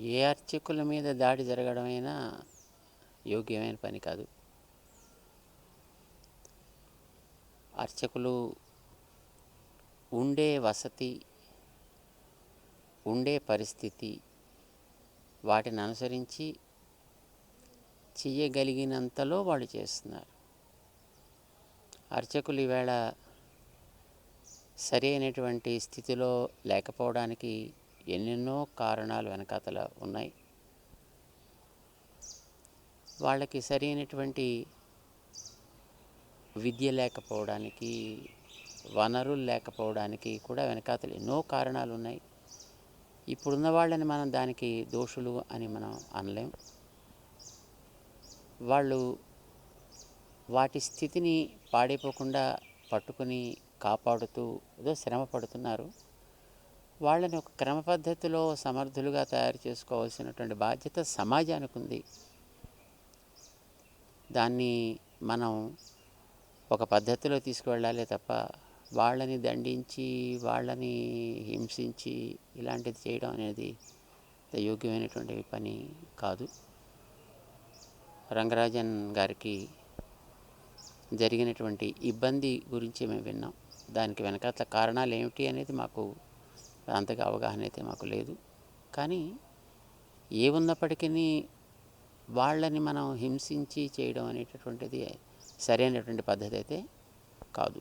ఏ అర్చకుల మీద దాడి జరగడమైనా యోగ్యమైన పని కాదు. అర్చకులు ఉండే వసతి, ఉండే పరిస్థితి, వాటిని అనుసరించి చెయ్యగలిగినంతలో వాళ్ళు చేస్తున్నారు. అర్చకులు ఈవేళ సరి అయినటువంటి స్థితిలో లేకపోవడానికి ఎన్నెన్నో కారణాలు వెనకాతల ఉన్నాయి. వాళ్ళకి సరి అయినటువంటి విద్య లేకపోవడానికి, వనరులు లేకపోవడానికి కూడా వెనకాతల ఎన్నో కారణాలు ఉన్నాయి. ఇప్పుడున్న వాళ్ళని మనం దానికి దోషులు అని మనం అనలేం. వాళ్ళు వాటి స్థితిని పాడైపోకుండా పట్టుకుని కాపాడుతూ ఏదో శ్రమ పడుతున్నారు. వాళ్ళని ఒక క్రమ పద్ధతిలో సమర్థులుగా తయారు చేసుకోవాల్సినటువంటి బాధ్యత సమాజానికి ఉంది. దాన్ని మనం ఒక పద్ధతిలో తీసుకువెళ్ళాలి తప్ప వాళ్ళని దండించి, వాళ్ళని హింసించి ఇలాంటిది చేయడం అనేది యోగ్యమైనటువంటి పని కాదు. రంగరాజన్ గారికి జరిగినటువంటి ఇబ్బంది గురించి మేము విన్నాం. దానికి వెనకాతల కారణాలు ఏమిటి అనేది మాకు అంతగా అవగాహన అయితే మాకు లేదు. కానీ ఏ ఉన్నప్పటికీ వాళ్ళని మనం హింసించి చేయడం అనేటటువంటిది సరైనటువంటి పద్ధతి అయితే కాదు.